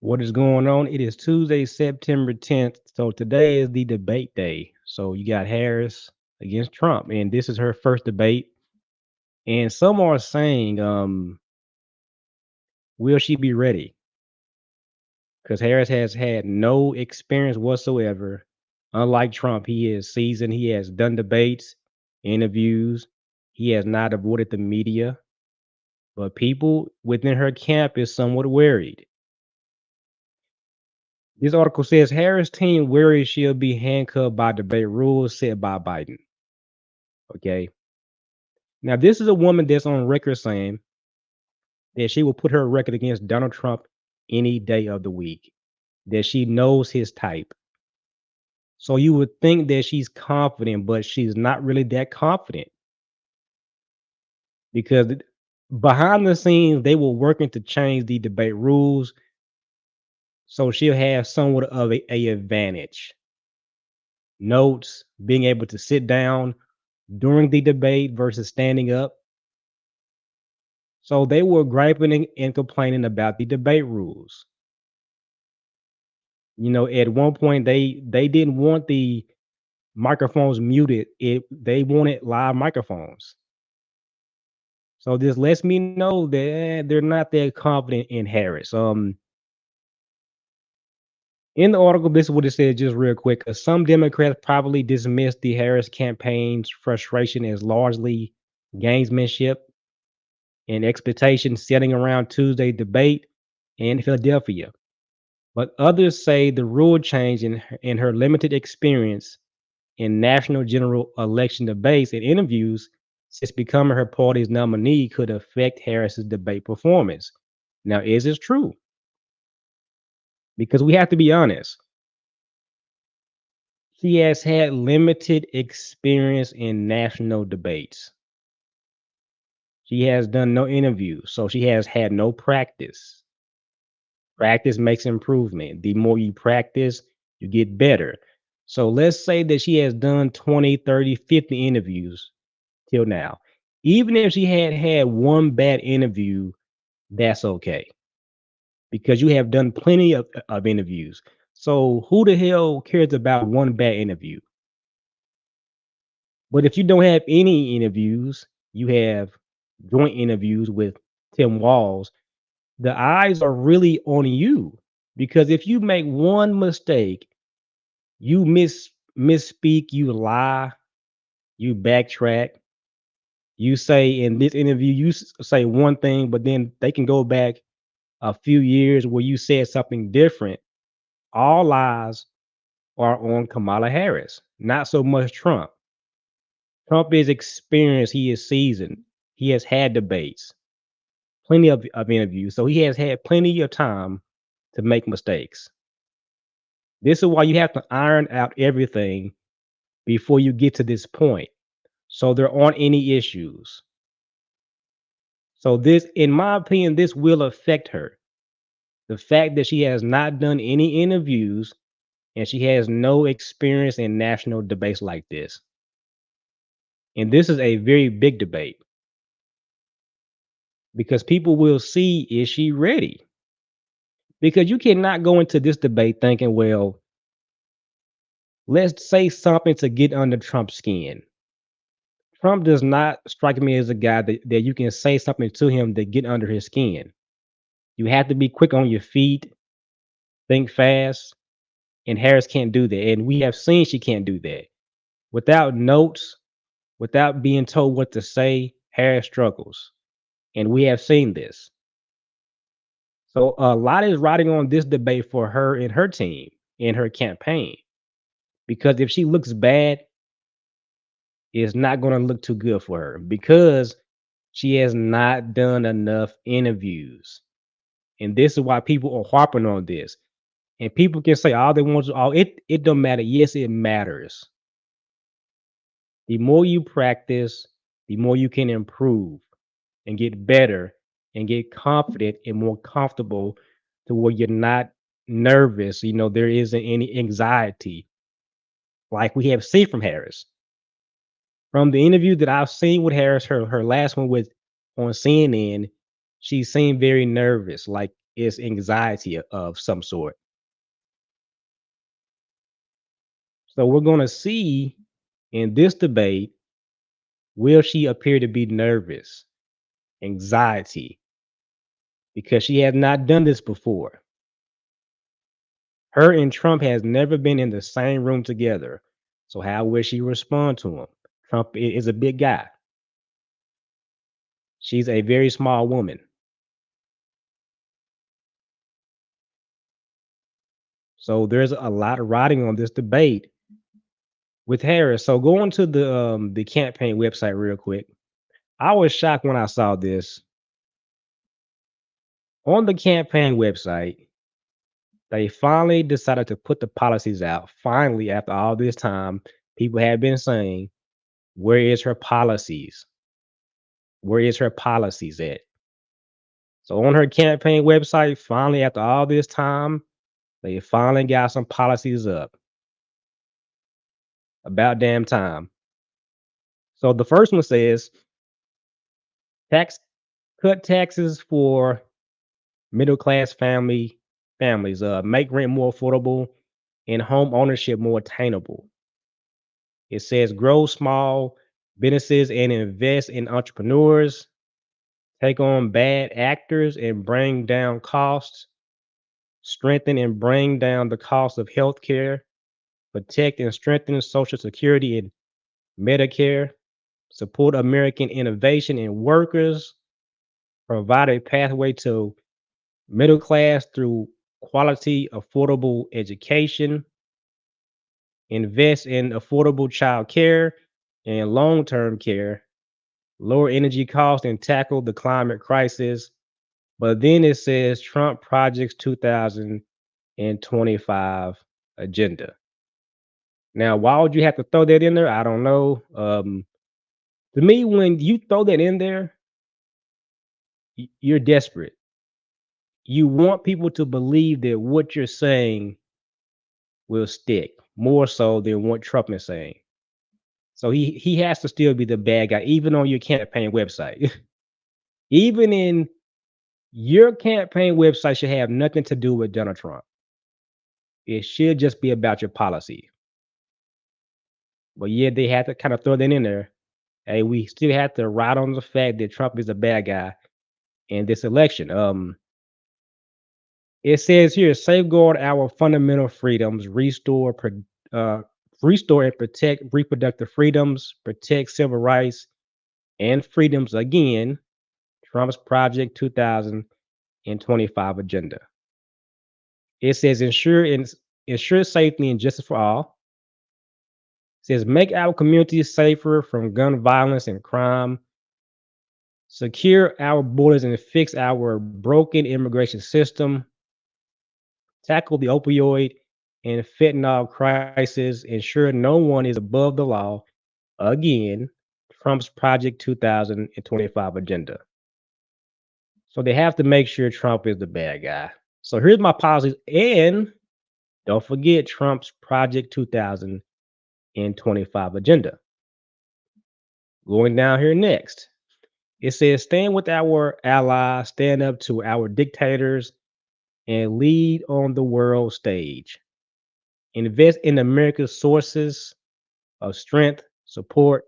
What is going on? It is Tuesday, September 10th. So today is the debate day. So you got Harris against Trump, and this is her first debate. And some are saying, will she be ready? Because Harris has had no experience whatsoever. Unlike Trump, he is seasoned. He has done debates, interviews. He has not avoided the media. But people within her camp is somewhat worried. This article says Harris team worries she'll be handcuffed by debate rules set by Biden. Okay. Now, this is a woman that's on record saying that she will put her record against Donald Trump any day of the week, that she knows his type. So you would think that she's confident, but she's not really that confident because behind the scenes, they were working to change the debate rules. So she'll have somewhat of a advantage. Notes, being able to sit down during the debate versus standing up. So they were griping and complaining about the debate rules. At one point they didn't want the microphones muted. They wanted live microphones. So this lets me know that they're not that confident in Harris. In the article, this is what it said just real quick. Some Democrats probably dismissed the Harris campaign's frustration as largely gamesmanship and expectation setting around Tuesday debate in Philadelphia. But others say the rule change in her limited experience in national general election debates and interviews since becoming her party's nominee could affect Harris's debate performance. Now, is this true? Because we have to be honest. She has had limited experience in national debates. She has done no interviews, so she has had no practice. Practice makes improvement. The more you practice, you get better. So let's say that she has done 20, 30, 50 interviews till now. Even if she had had one bad interview, that's okay because you have done plenty of interviews. So who the hell cares about one bad interview? But if you don't have any interviews, you have joint interviews with Tim Walls, the eyes are really on you because if you make one mistake, you misspeak, you lie, you backtrack, you say in this interview, you say one thing, but then they can go back a few years where you said something different. All eyes are on Kamala Harris, not so much Trump. Trump is experienced, he is seasoned, he has had debates, plenty of interviews, so he has had plenty of time to make mistakes. This is why you have to iron out everything before you get to this point. So there aren't any issues. So this, in my opinion, this will affect her. The fact that she has not done any interviews and she has no experience in national debates like this. And this is a very big debate because people will see, is she ready? Because you cannot go into this debate thinking, well, let's say something to get under Trump's skin. Trump does not strike me as a guy that you can say something to him to get under his skin. You have to be quick on your feet, think fast, and Harris can't do that. And we have seen she can't do that. Without notes, without being told what to say, Harris struggles. And we have seen this. So a lot is riding on this debate for her and her team in her campaign. Because if she looks bad, it's not going to look too good for her because she has not done enough interviews. And this is why people are harping on this. And people can say all they want to, oh, it don't matter. Yes, it matters. The more you practice, the more you can improve and get better and get confident and more comfortable to where you're not nervous. There isn't any anxiety like we have seen from Harris. From the interview that I've seen with Harris, her last one with on CNN, she seemed very nervous. Like is anxiety of some sort. So we're going to see in this debate, will she appear to be nervous, anxiety, because she has not done this before. Her and Trump has never been in the same room together. So how will she respond to him? Trump is a big guy. She's a very small woman. So there's a lot of riding on this debate with Harris. So going to the campaign website real quick. I was shocked when I saw this. On the campaign website, they finally decided to put the policies out. Finally, after all this time, people have been saying, where is her policies? Where is her policies at? So on her campaign website, finally, after all this time, they finally got some policies up. About damn time. So the first one says tax cut taxes for middle class families, make rent more affordable and home ownership more attainable. It says grow small businesses and invest in entrepreneurs, take on bad actors and bring down costs, strengthen and bring down the cost of healthcare, protect and strengthen Social Security and Medicare, support American innovation and workers, provide a pathway to middle class through quality, affordable education, invest in affordable child care and long term care, lower energy costs, and tackle the climate crisis. But then it says Trump Projects 2025 agenda. Now, why would you have to throw that in there? I don't know. To me, when you throw that in there, you're desperate. You want people to believe that what you're saying will stick more so than what Trump is saying. So he has to still be the bad guy, even on your campaign website. Even in your campaign website should have nothing to do with Donald Trump. It should just be about your policy. But yeah, they had to kind of throw that in there. Hey, we still have to ride on the fact that Trump is a bad guy in this election. It says here, safeguard our fundamental freedoms, uh, restore and protect reproductive freedoms, protect civil rights and freedoms again. Trump's Project 2025 agenda. It says ensure safety and justice for all. It says make our communities safer from gun violence and crime. Secure our borders and fix our broken immigration system. Tackle the opioid and fentanyl crisis. Ensure no one is above the law. Again, Trump's Project 2025 agenda. So they have to make sure Trump is the bad guy. So here's my policies. And don't forget Trump's Project 2025 agenda. Going down here next, it says stand with our allies, stand up to our dictators, and lead on the world stage. Invest in America's sources of strength, support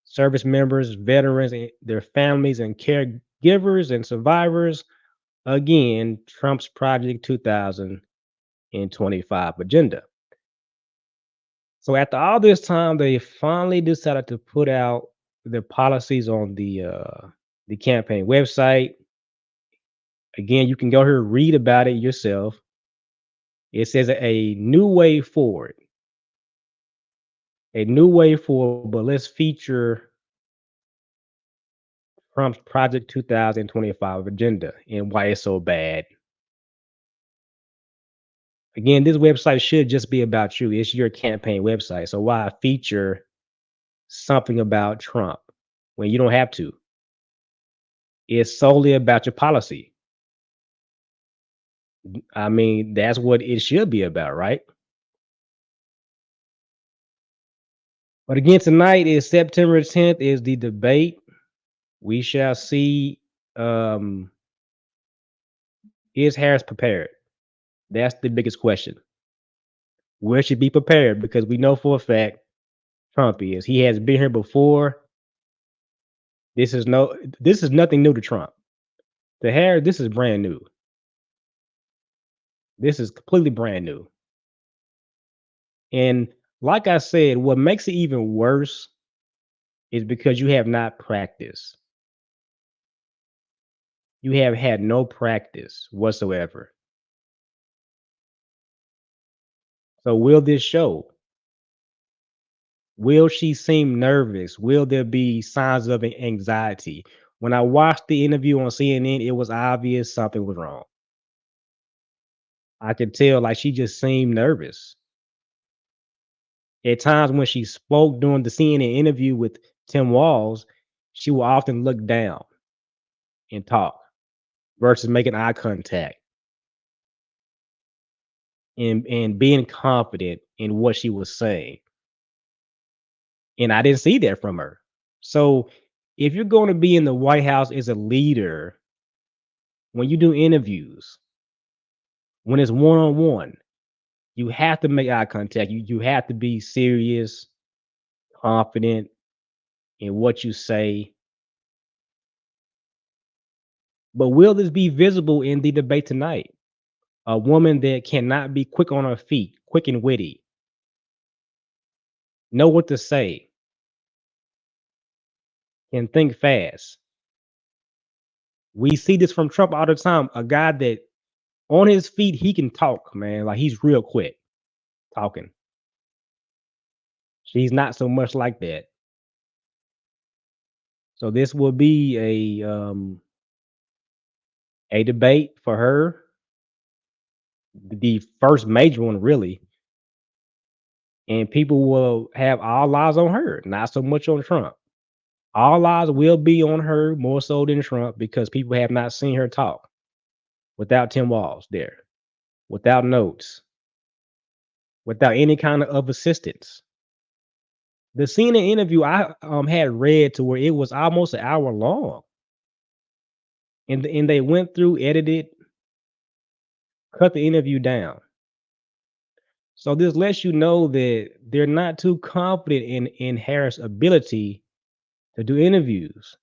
service members, veterans, and their families, and caregivers and survivors. Again, Trump's Project 2025 agenda. So after all this time, they finally decided to put out their policies on the campaign website. Again, you can go here and read about it yourself. It says a new way forward, a new way forward, but let's feature Trump's Project 2025 agenda and why it's so bad. Again, this website should just be about you. It's your campaign website. So why feature something about Trump when you don't have to? It's solely about your policy. I mean, that's what it should be about, right? But again, tonight is September 10th is the debate. We shall see um Is Harris prepared? That's the biggest question. Will she be prepared? Because we know for a fact Trump is. He has been here before. This is no this is nothing new to Trump. To Harris, this is brand new. This is completely brand new. And like I said, what makes it even worse is because you have not practiced. You have had no practice whatsoever. So will this show? Will she seem nervous? Will there be signs of anxiety? When I watched the interview on CNN, it was obvious something was wrong. I could tell like she just seemed nervous. At times when she spoke during the CNN interview with Tim Walls, she will often look down and talk versus making eye contact and being confident in what she was saying. And I didn't see that from her. So if you're going to be in the White House as a leader, when you do interviews, when it's one on one, you have to make eye contact. You have to be serious, confident in what you say. But will this be visible in the debate tonight? A woman that cannot be quick on her feet, quick and witty, know what to say, can think fast. We see this from Trump all the time. A guy that on his feet, he can talk, man. Like he's real quick talking. She's not so much like that. So this will be a debate for her, the first major one really, and people will have all eyes on her, not so much on Trump. All eyes will be on her more so than Trump because people have not seen her talk without Tim Walls there, without notes, without any kind of assistance. The CNN interview I had read to where it was almost an hour long, and they went through, edited, cut the interview down. So this lets you know that they're not too confident in Harris' ability to do interviews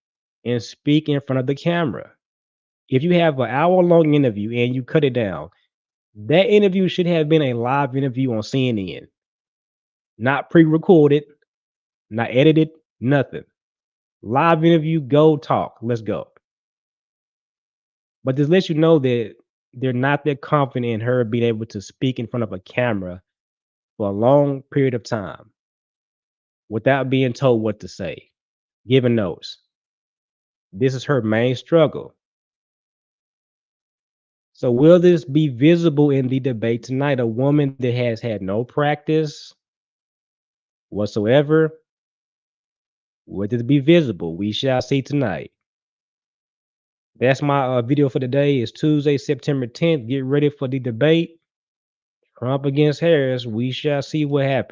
and speak in front of the camera. If you have an hour-long interview and you cut it down, that interview should have been a live interview on CNN, not pre-recorded, not edited, nothing. Live interview, go talk. Let's go. But this lets you know that they're not that confident in her being able to speak in front of a camera for a long period of time without being told what to say, given notes. This is her main struggle. So will this be visible in the debate tonight? A woman that has had no practice whatsoever, will it be visible? We shall see tonight. That's my video for today. It's Tuesday, September 10th. Get ready for the debate. Trump against Harris. We shall see what happens.